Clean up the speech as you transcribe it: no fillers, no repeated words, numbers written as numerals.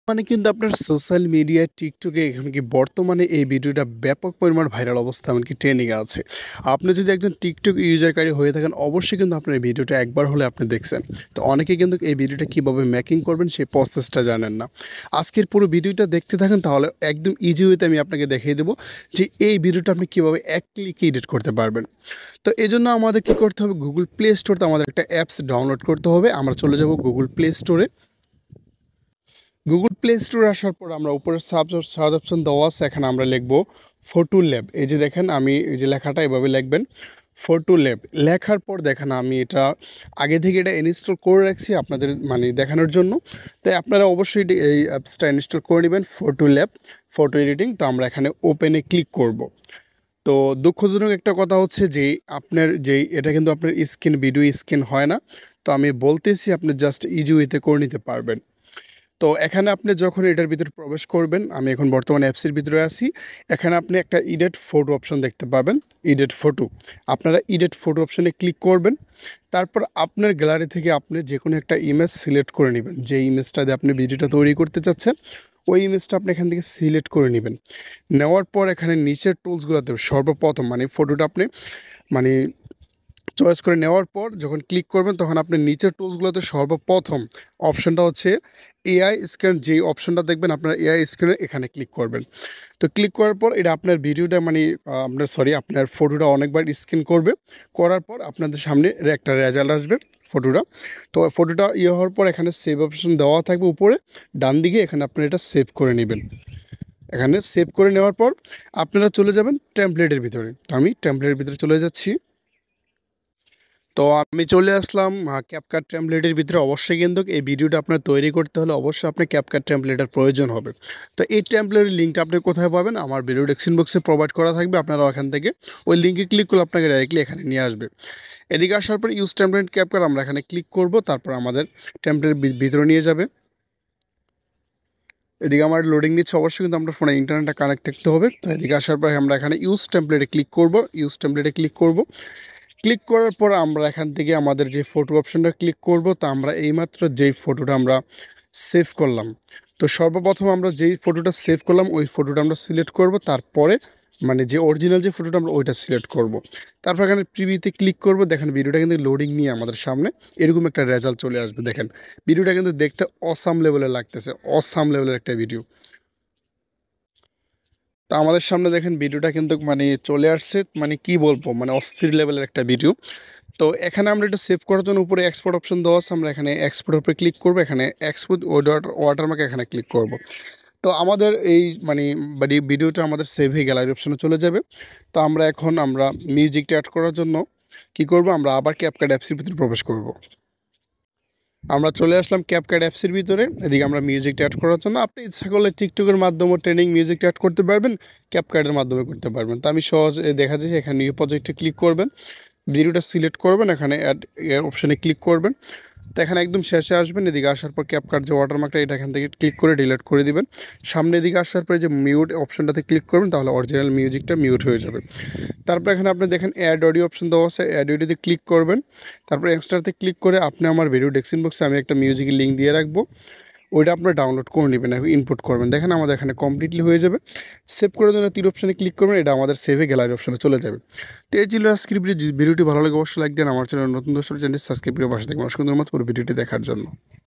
মানে কিন্তু আপনার সোশ্যাল মিডিয়া টিকটকে এমনকি বর্তমানে এই ভিডিওটা ব্যাপক পরিমাণ ভাইরাল অবস্থা এমনকি ট্রেন্ডিংয়ে আছে। আপনি যদি একজন টিকটক ইউজারকারী হয়ে থাকেন অবশ্যই কিন্তু আপনার এই ভিডিওটা একবার হলে আপনি দেখছেন। তো অনেকে কিন্তু এই ভিডিওটা কীভাবে মেকিং করবেন সেই প্রসেসটা জানেন না। আজকের পুরো ভিডিওটা দেখতে থাকেন তাহলে একদম ইজি ওয়েতে আমি আপনাকে দেখিয়ে দেবো যে এই ভিডিওটা আপনি কীভাবে এক ক্লিকে এডিট করতে পারবেন। তো এজন্য আমাদের কী করতে হবে, গুগল প্লে স্টোরতে আমাদের একটা অ্যাপস ডাউনলোড করতে হবে। আমরা চলে যাব গুগল প্লে স্টোরে। গুগল প্লে স্টোরে আসার পর আমরা উপরে সার্চ অপশন দেওয়া আছে, এখানে আমরা লিখব ফটো ল্যাব। এই যে দেখেন আমি এই যে লেখাটা এভাবে লিখবেন ফটো ল্যাব। লেখার পর দেখেন আমি এটা আগে থেকে এটা ইনস্টল করে রাখছি আপনাদের মানে দেখানোর জন্য। তাই আপনারা অবশ্যই এই অ্যাপসটা ইনস্টল করে নেবেন, ফটো ল্যাব ফটো এডিটিং। তো আমরা এখানে ওপেনে ক্লিক করব। তো দুঃখজনক একটা কথা হচ্ছে যে আপনার যেই এটা কিন্তু আপনার স্ক্রিন ভিডিও স্ক্রিন হয় না। তো আমি বলতেছি আপনি জাস্ট ইজি ওয়েতে করে নিতে পারবেন। তো এখানে আপনি যখন এটার ভিতরে প্রবেশ করবেন, আমি এখন বর্তমানে অ্যাপসের ভিতরে আছি। এখানে আপনি একটা এডিট ফটো অপশন দেখতে পাবেন, এডিট ফটো। আপনারা এডিট ফটো অপশনে ক্লিক করবেন। তারপর আপনার গ্যালারি থেকে আপনি যে কোনো একটা ইমেজ সিলেক্ট করে নেবেন। যে ইমেজটা দিয়ে আপনি ভিডিওটা তৈরি করতে চাচ্ছেন ওই ইমেজটা আপনি এখান থেকে সিলেক্ট করে নেবেন। নেওয়ার পর এখানে নিচের টুলসগুলোতে সর্বপ্রথম মানে ফটোটা আপনি মানে চয়েস করে নেওয়ার পর যখন ক্লিক করবেন তখন আপনি নিচের টুলসগুলোতে সর্বপ্রথম অপশনটা হচ্ছে এআই স্ক্যান। যেই অপশনটা দেখবেন আপনার এআই স্ক্যানে এখানে ক্লিক করবেন। তো ক্লিক করার পর এটা আপনার ভিডিওটা মানে আপনার ফটোটা অনেকবার স্ক্যান করবে। করার পর আপনাদের সামনে একটা রেজাল্ট আসবে ফটোটা। তো ফটোটা হওয়ার পর এখানে সেভ অপশন দেওয়া থাকবে উপরে ডান দিকে, এখানে আপনারা এটা সেভ করে নেবেন। এখানে সেভ করে নেওয়ার পর আপনারা চলে যাবেন টেমপ্লেটের ভিতরে। তো আমি টেমপ্লেটের ভিতরে চলে যাচ্ছি। তো আমি চলে আসলাম ক্যাপকাট টেমপ্লেটের ভিতরে। অবশ্যই কিন্তু এই ভিডিওটা আপনার তৈরি করতে হলে অবশ্যই আপনার ক্যাপকাট টেমপ্লেটের প্রয়োজন হবে। তো এই টেমপ্লেটের লিঙ্কটা আপনি কোথায় পাবেন, আমার ভিডিও ডেসক্রিপশন বক্সে প্রোভাইড করা থাকবে। আপনারা ওখান থেকে ওই লিঙ্কে ক্লিক করলে আপনাকে ডাইরেক্টলি এখানে নিয়ে আসবে। এদিকে আসার পর ইউজ টেমপ্লেট ক্যাপকাট আমরা এখানে ক্লিক করব, তারপর আমাদের টেমপ্লেটের ভিতরে নিয়ে যাবে। এদিকে আমার লোডিং নিচ্ছে, অবশ্যই কিন্তু আমরা ফোনে ইন্টারনেটটা কানেক্ট থাকতে হবে। তো এদিকে আসার পর আমরা এখানে ইউজ টেমপ্লেটে ক্লিক করব। ইউজ টেমপ্লেটে ক্লিক করব। ক্লিক করার পর আমরা এখান থেকে আমাদের যে ফটো অপশনটা ক্লিক করব। তো আমরা এইমাত্র যেই ফটোটা আমরা সেভ করলাম, তো সর্বপ্রথম আমরা যেই ফটোটা সেভ করলাম ওই ফটোটা আমরা সিলেক্ট করব। তারপরে মানে যে অরিজিনাল যে ফটোটা আমরা ওইটা সিলেক্ট করব। তারপর এখানে প্রিভিউতে ক্লিক করব। দেখেন ভিডিওটা কিন্তু লোডিং নিয়ে আমাদের সামনে এরকম একটা রেজাল্ট চলে আসবে। দেখেন ভিডিওটা কিন্তু দেখতে অসাম লেভেলের লাগতেছে, অসাম লেভেলের একটা ভিডিও। তো আমাদের সামনে দেখেন ভিডিওটা কিন্তু মানে চলে আসছে, মানে কি বলবো মানে অস্থির লেভেলের একটা ভিডিও। তো এখানে আমরা এটা সেভ করার জন্য উপরে এক্সপোর্ট অপশন দেওয়া আছে, আমরা এখানে এক্সপোর্টের উপরে ক্লিক করব। এখানে এক্সপোর্ট ওয়াটারমার্ক এখানে ক্লিক করব। তো আমাদের এই মানে ভিডিওটা আমাদের সেভ হয়ে গ্যালারি অপশনে চলে যাবে। তো আমরা মিউজিকটা অ্যাড করার জন্য কি করব, আমরা আবার ক্যাপকাট অ্যাপসের ভিতরে প্রবেশ করব। আমরা চলে আসলাম ক্যাপকাট অ্যাপসের ভিতরে। এদিকে আমরা মিউজিকটা অ্যাড করার জন্য আপনি ইচ্ছা করলে টিকটকের মাধ্যমে ট্রেনিং মিউজিকটা অ্যাড করতে পারবেন, ক্যাপকাটের মাধ্যমে করতে পারবেন। তো আমি সহজ দেখা দিচ্ছি, এখানে নিউ প্রজেক্টে ক্লিক করবেন, ভিডিওটা সিলেক্ট করবেন, এখানে অ্যাড অপশানে ক্লিক করবেন। তো এখানে একদম শেষে আসবেন। এদিকে আসার পর ক্যাপকাট যে ওয়াটারমার্কটা এটা এখান থেকে ক্লিক করে ডিলিট করে দিবেন। সামনের দিকে আসার পরে যে মিউট অপশনটাতে ক্লিক করবেন, তাহলে অরিজিনাল মিউজিকটা মিউট হয়ে যাবে। তারপর এখানে আপনি দেখেন অ্যাড অডিও অপশন দেওয়া আছে, অ্যাড অডিওতে ক্লিক করবেন। তারপর এক্সট্রাতে ক্লিক করে আপনি আমার ভিডিও ডেসক্রিপশন বক্সে আমি একটা মিউজিকের লিঙ্ক দিয়ে রাখবো, ওইটা আপনারা ডাউনলোড করে নেবেন, ইনপুট করবেন। দেখেন আমাদের এখানে কমপ্লিটলি হয়ে যাবে। সেভ করার জন্য তীর অপশানে ক্লিক করবেন, এটা আমাদের সেভে গ্যালারি অপশানে চলে যাবে। তো এই ছিল আজকের ভিডিওটি ভালো লাগে অবশ্যই লাইক দেন। আমার চ্যানেল নতুন দর্শক চ্যানেল সাবস্ক্রাইব করে পাশে থাকবেন। অসংখ্য ধন্যবাদ পুরো ভিডিওটি দেখার জন্য।